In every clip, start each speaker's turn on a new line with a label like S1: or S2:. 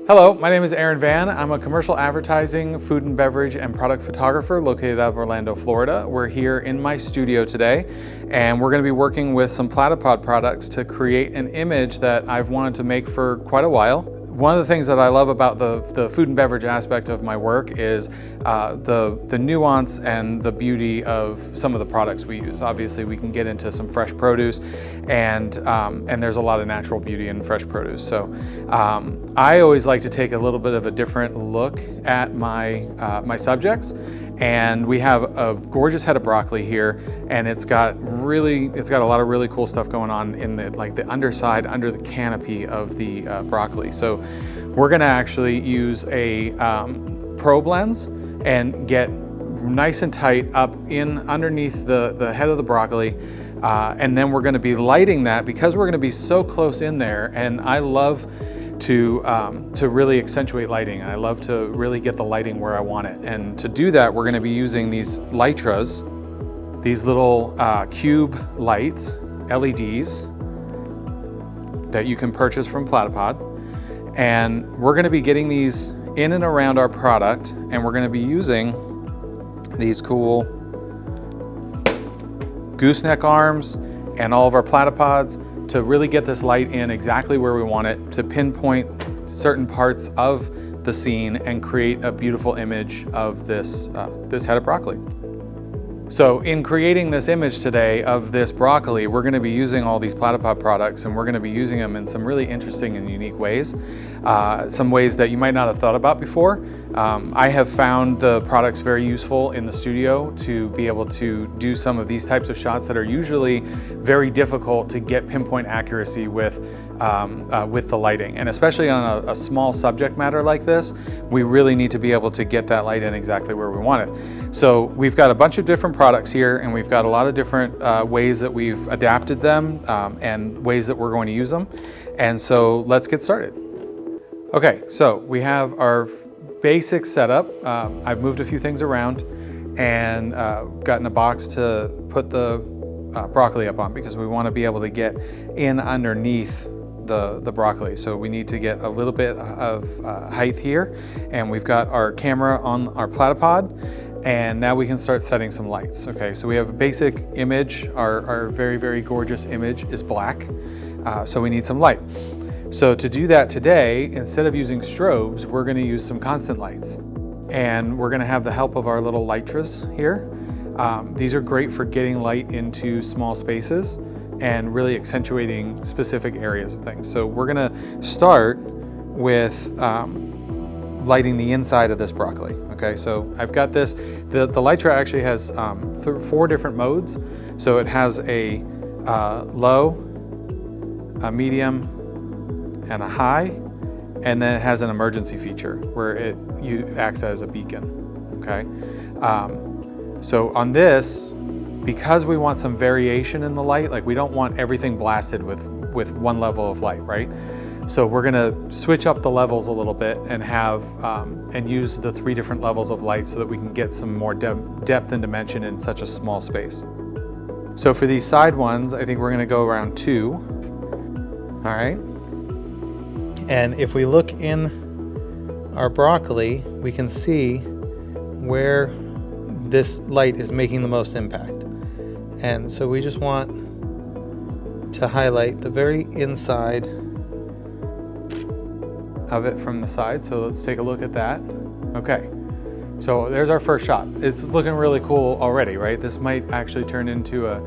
S1: Hello, my name is AaronVan. I'm a commercial advertising, food and beverage, and product photographer located out of Orlando, Florida. We're here in my studio today, and we're going to be working with some Platypod products to create an image that I've wanted to make for quite a while. One of the things that I love about the food and beverage aspect of my work is the nuance and the beauty of some of the products we use. Obviously, we can get into some fresh produce, and there's a lot of natural beauty in fresh produce. So I always like to take a little bit of a different look at my subjects, and we have a gorgeous head of broccoli here, and it's got a lot of really cool stuff going on in the underside, under the canopy of the broccoli. So we're going to actually use a probe lens and get nice and tight up underneath the head of the broccoli, and then we're going to be lighting that because we're going to be so close in there. And I love to really accentuate lighting. I love to really get the lighting where I want it. And to do that, we're going to be using these Lytras, these little cube lights, LEDs, that you can purchase from Platypod. And we're going to be getting these in and around our product, and we're going to be using these cool gooseneck arms and all of our Platypods to really get this light in exactly where we want it, to pinpoint certain parts of the scene and create a beautiful image of this head of broccoli. So in creating this image today of this broccoli, we're going to be using all these Platypod products, and we're going to be using them in some really interesting and unique ways. Some ways that you might not have thought about before. I have found the products very useful in the studio to be able to do some of these types of shots that are usually very difficult to get pinpoint accuracy with the lighting. And especially on a small subject matter like this, we really need to be able to get that light in exactly where we want it. So we've got a bunch of different products here, and we've got a lot of different ways that we've adapted them and ways that we're going to use them. And so let's get started. Okay, so we have our basic setup. I've moved a few things around and gotten a box to put the broccoli up on because we want to be able to get in underneath the broccoli. So we need to get a little bit of height here, and we've got our camera on our Platypod, and now we can start setting some lights. Okay, so we have a basic image. Our very, very gorgeous image is black, so we need some light. So to do that today, instead of using strobes, we're going to use some constant lights, and we're going to have the help of our little Lytras here. These are great for getting light into small spaces and really accentuating specific areas of things. So we're going to start with lighting the inside of this broccoli. Okay, so I've got this. The Lytra actually has 4 different modes. So it has a low, a medium, and a high, and then it has an emergency feature where it acts as a beacon. Okay, so on this, because we want some variation in the light, like we don't want everything blasted with one level of light, right? So we're gonna switch up the levels a little bit and have and use the 3 different levels of light so that we can get some more depth and dimension in such a small space. So for these side ones, I think we're gonna go around 2. All right. And if we look in our broccoli, we can see where this light is making the most impact. And so we just want to highlight the very inside of it from the side. So let's take a look at that. Okay, so there's our first shot. It's looking really cool already, right? This might actually turn into a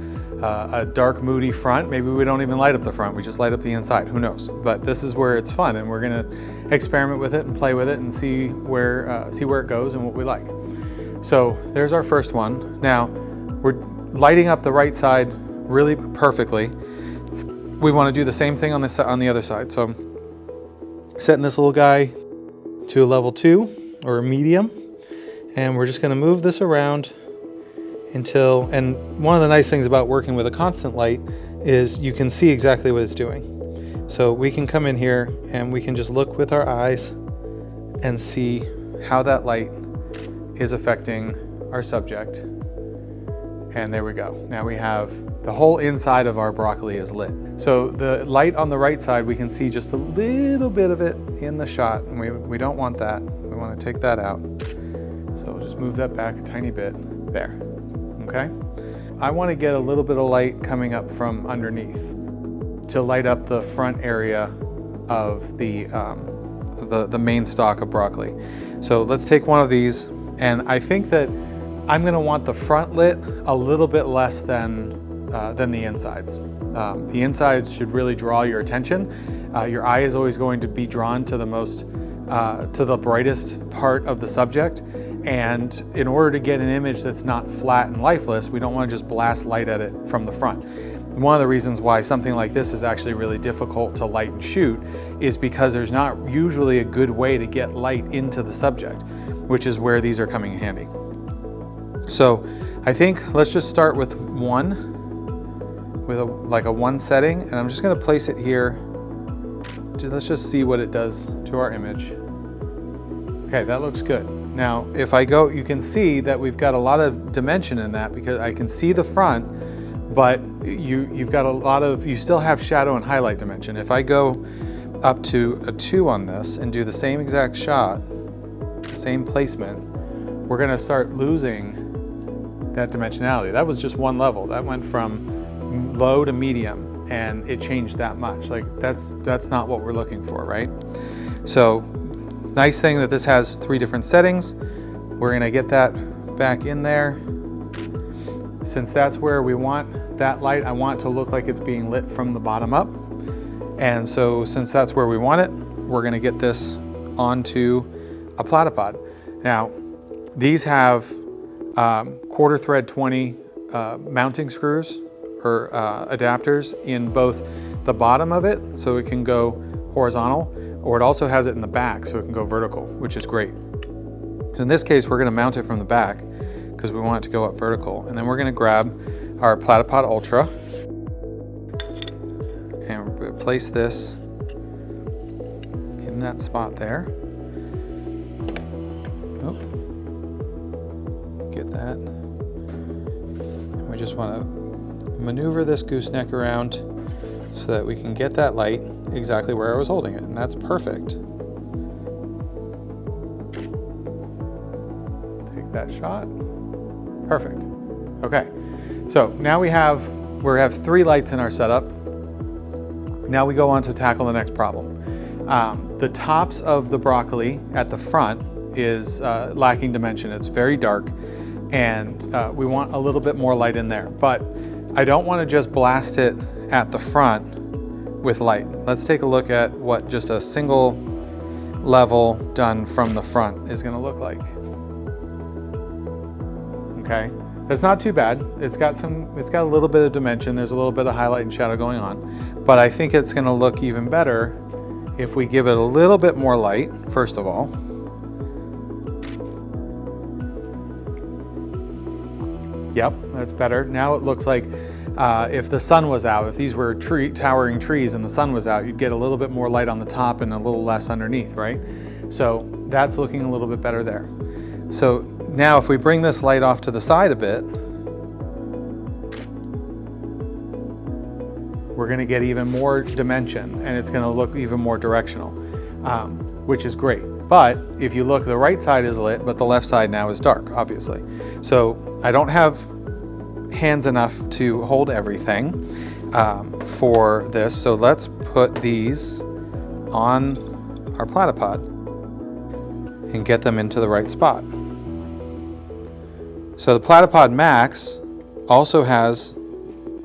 S1: dark, moody front. Maybe we don't even light up the front, we just light up the inside, who knows? But this is where it's fun, and we're gonna experiment with it and play with it and see where it goes and what we like. So there's our first one. Now, we're lighting up the right side really perfectly. We wanna do the same thing on the other side. So I'm setting this little guy to a level 2 or a medium, and we're just gonna move this around until, and one of the nice things about working with a constant light is you can see exactly what it's doing. So we can come in here and we can just look with our eyes and see how that light is affecting our subject. And there we go. Now we have the whole inside of our broccoli is lit. So the light on the right side, we can see just a little bit of it in the shot, and we don't want that. We want to take that out. So we'll just move that back a tiny bit there, okay? I want to get a little bit of light coming up from underneath to light up the front area of the main stalk of broccoli. So let's take one of these, and I think that I'm going to want the front lit a little bit less than the insides. The insides should really draw your attention. Your eye is always going to be drawn to the brightest part of the subject. And in order to get an image that's not flat and lifeless, we don't want to just blast light at it from the front. One of the reasons why something like this is actually really difficult to light and shoot is because there's not usually a good way to get light into the subject, which is where these are coming in handy. So I think let's just start with one, with like a one setting, and I'm just going to place it here. Let's just see what it does to our image. Okay, that looks good. Now, if I go, you can see that we've got a lot of dimension in that because I can see the front, but you've got a lot of, you still have shadow and highlight dimension. If I go up to a 2 on this and do the same exact shot, the same placement, we're gonna start losing that dimensionality. That was just one level. That went from low to medium, and it changed that much. Like that's not what we're looking for, right? So nice thing that this has 3 different settings. We're gonna get that back in there. Since that's where we want that light, I want it to look like it's being lit from the bottom up. And so since that's where we want it, we're gonna get this onto a Platypod. Now, these have 1/4 thread 20 mounting screws or adapters in both the bottom of it, so it can go horizontal, or it also has it in the back so it can go vertical, which is great. So in this case, we're gonna mount it from the back because we want it to go up vertical. And then we're gonna grab our Platypod Ultra and place this in that spot there. Oh, get that. And we just wanna maneuver this gooseneck around so that we can get that light exactly where I was holding it, and that's perfect. Take that shot. Perfect. Okay, so now we have 3 lights in our setup. Now we go on to tackle the next problem. The tops of the broccoli at the front is lacking dimension. It's very dark, and we want a little bit more light in there, but I don't want to just blast it at the front with light. Let's take a look at what just a single level done from the front is going to look like. Okay, that's not too bad. It's got a little bit of dimension. There's a little bit of highlight and shadow going on, but I think it's going to look even better if we give it a little bit more light, first of all. Yep, that's better. Now it looks like if the sun was out, if these were towering trees and the sun was out, you'd get a little bit more light on the top and a little less underneath, right? So that's looking a little bit better there. So now if we bring this light off to the side a bit, we're gonna get even more dimension, and it's gonna look even more directional, which is great. But if you look, the right side is lit, but the left side now is dark, obviously. So I don't have hands enough to hold everything for this. So let's put these on our Platypod and get them into the right spot. So the Platypod Max also has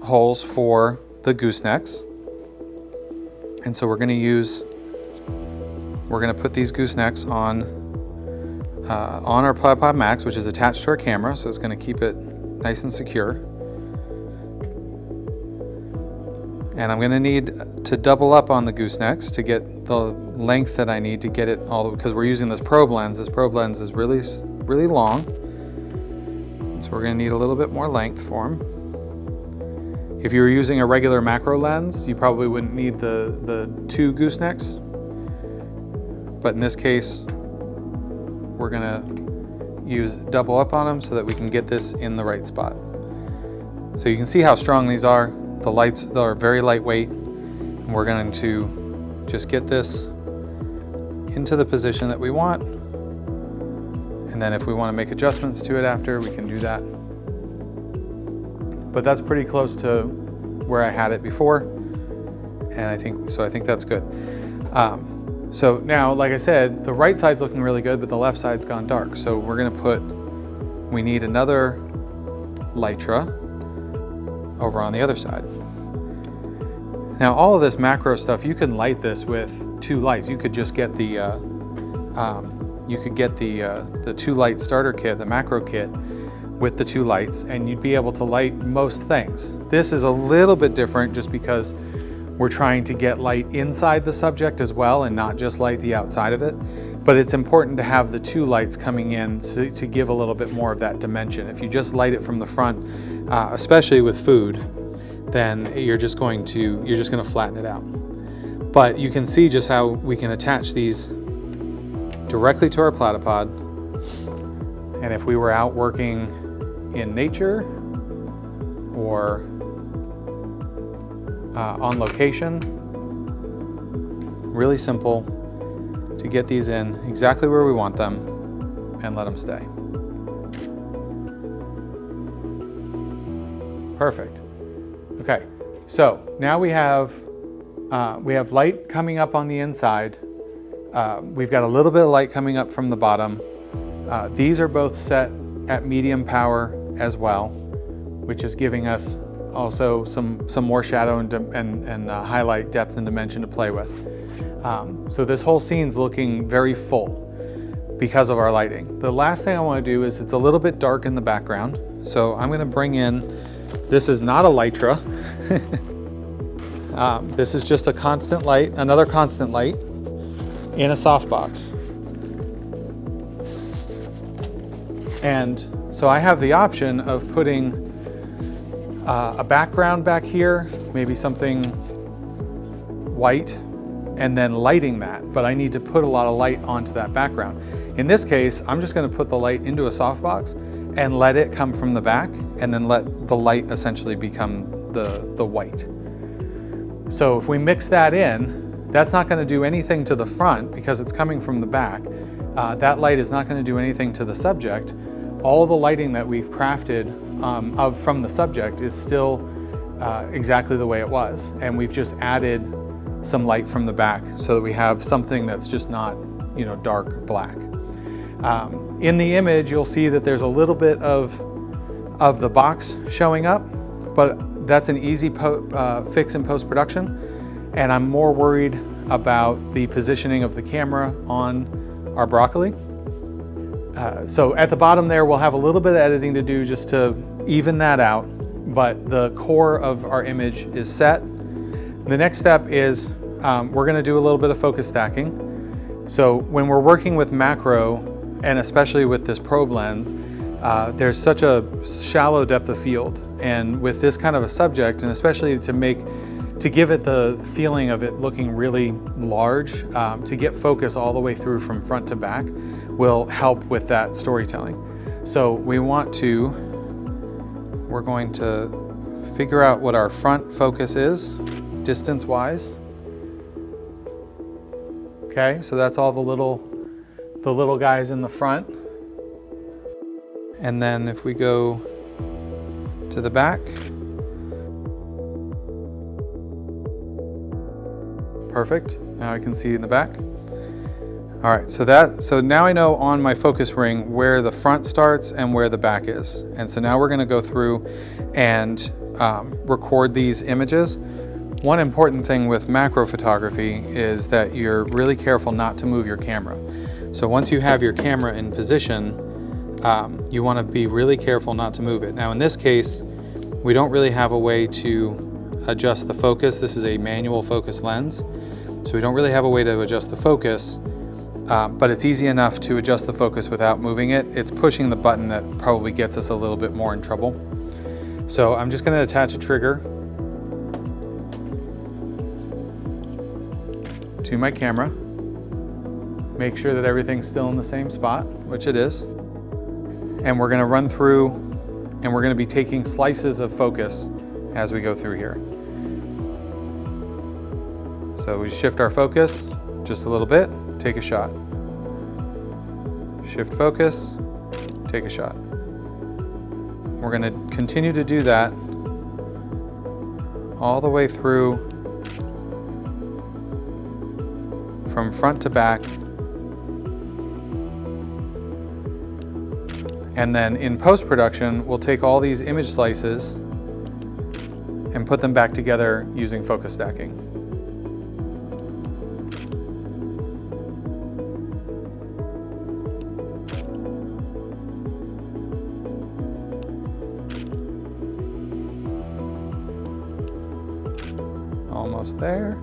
S1: holes for the goosenecks. And so we're gonna put these goosenecks on our Platypod Max, which is attached to our camera, so it's gonna keep it nice and secure. And I'm gonna need to double up on the goosenecks to get the length that I need to get it all, because we're using this probe lens. This probe lens is really, really long. So we're gonna need a little bit more length for them. If you were using a regular macro lens, you probably wouldn't need the 2 goosenecks. But in this case, we're gonna use double up on them so that we can get this in the right spot. So you can see how strong these are. The lights are very lightweight. And we're going to just get this into the position that we want. And then if we want to make adjustments to it after, we can do that. But that's pretty close to where I had it before. And I think that's good. So now, like I said, the right side's looking really good, but the left side's gone dark. So we're gonna we need another Lytra over on the other side. Now, all of this macro stuff, you can light this with 2 lights. You could just get the the 2-light starter kit, the macro kit, with the 2 lights, and you'd be able to light most things. This is a little bit different just because we're trying to get light inside the subject as well and not just light the outside of it. But it's important to have the 2 lights coming in to give a little bit more of that dimension. If you just light it from the front, especially with food, then you're just going to flatten it out. But you can see just how we can attach these directly to our Platypod. And if we were out working in nature or on location, really simple to get these in exactly where we want them and let them stay. Perfect. Okay, so now we have light coming up on the inside. We've got a little bit of light coming up from the bottom. These are both set at medium power as well, which is giving us also some more shadow and highlight, depth and dimension to play with. So this whole scene's looking very full because of our lighting. The last thing I want to do is, it's a little bit dark in the background, so I'm going to bring in, this is not a Lytra. This is just a constant light, another constant light in a softbox. And so I have the option of putting a background back here, maybe something white, and then lighting that, but I need to put a lot of light onto that background. In this case, I'm just going to put the light into a softbox and let it come from the back, and then let the light essentially become the white. So if we mix that in, that's not going to do anything to the front because it's coming from the back. That light is not going to do anything to the subject. All the lighting that we've crafted from the subject is still exactly the way it was, and we've just added some light from the back so that we have something that's just not, dark black. In the image, you'll see that there's a little bit of the box showing up, but that's an easy fix in post-production, and I'm more worried about the positioning of the camera on our broccoli. So at the bottom there, we'll have a little bit of editing to do just to even that out, but the core of our image is set. The next step is we're going to do a little bit of focus stacking. So when we're working with macro, and especially with this probe lens, there's such a shallow depth of field, and with this kind of a subject, and especially to give it the feeling of it looking really large, to get focus all the way through from front to back will help with that storytelling. So we're going to figure out what our front focus is, distance-wise. Okay, so that's all the little guys in the front. And then if we go to the back, perfect. Now I can see in the back. All right, so now I know on my focus ring where the front starts and where the back is. And so now we're going to go through and record these images. One important thing with macro photography is that you're really careful not to move your camera. So once you have your camera in position, you want to be really careful not to move it. Now in this case, we don't really have a way to adjust the focus. This is a manual focus lens, so we don't really have a way to adjust the focus, but it's easy enough to adjust the focus without moving it. It's pushing the button that probably gets us a little bit more in trouble. So I'm just going to attach a trigger to my camera, make sure that everything's still in the same spot, which it is, and we're going to run through and we're going to be taking slices of focus as we go through here. So we shift our focus just a little bit, take a shot. Shift focus, take a shot. We're going to continue to do that all the way through from front to back. And then in post-production, we'll take all these image slices and put them back together using focus stacking. Almost there.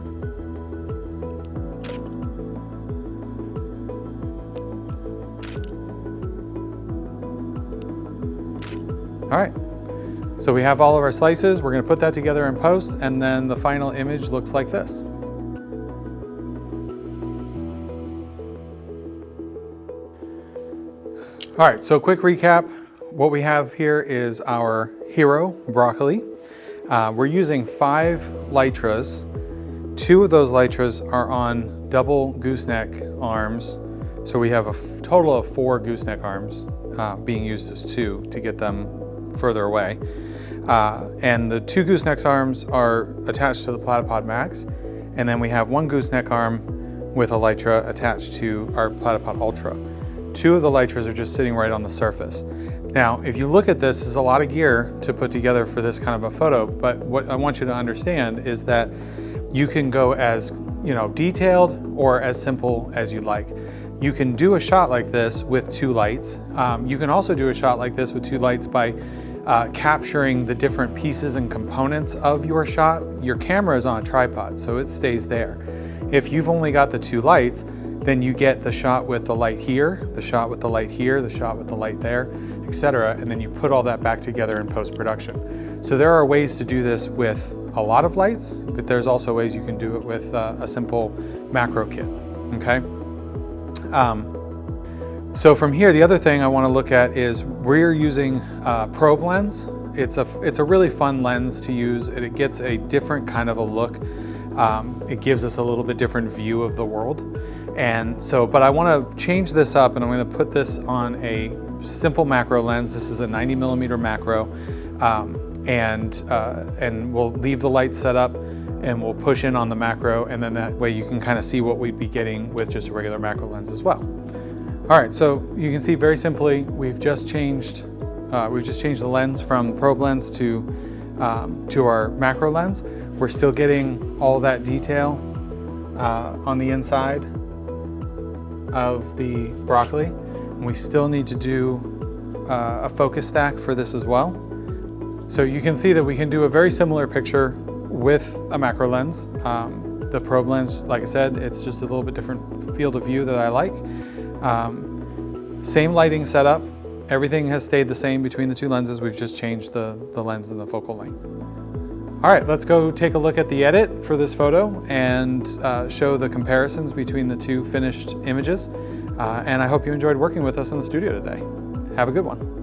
S1: All right, so we have all of our slices. We're going to put that together in post, and then the final image looks like this. All right, so quick recap. What we have here is our hero broccoli. We're using 5 lytras. 2 of those lytras are on double gooseneck arms. So we have a total of 4 gooseneck arms being used as 2 to get them further away. And the 2 gooseneck arms are attached to the Platypod Max. And then we have 1 gooseneck arm with a lytra attached to our Platypod Ultra. 2 of the lytras are just sitting right on the surface. Now, if you look at this is a lot of gear to put together for this kind of a photo, but what I want you to understand is that you can go as, detailed or as simple as you like. You can do a shot like this with 2 lights. You can also do a shot like this with 2 lights by capturing the different pieces and components of your shot. Your camera is on a tripod, so it stays there. If you've only got the 2 lights, then you get the shot with the light here, the shot with the light here, the shot with the light there, etc. And then you put all that back together in post-production. So there are ways to do this with a lot of lights, but there's also ways you can do it with a simple macro kit, okay? So from here, the other thing I want to look at is we're using probe lens. It's a really fun lens to use, and it gets a different kind of a look. It gives us a little bit different view of the world. And so, but I want to change this up, and I'm going to put this on a simple macro lens. This is a 90mm macro, and we'll leave the light set up, and we'll push in on the macro, and then that way you can kind of see what we'd be getting with just a regular macro lens as well. All right, so you can see very simply, we've just changed the lens from probe lens to our macro lens. We're still getting all that detail on the inside of the broccoli. And we still need to do a focus stack for this as well. So you can see that we can do a very similar picture with a macro lens. The probe lens, like I said, it's just a little bit different field of view that I like. Same lighting setup. Everything has stayed the same between the 2 lenses. We've just changed the lens and the focal length. All right, let's go take a look at the edit for this photo and show the comparisons between the 2 finished images. And I hope you enjoyed working with us in the studio today. Have a good one.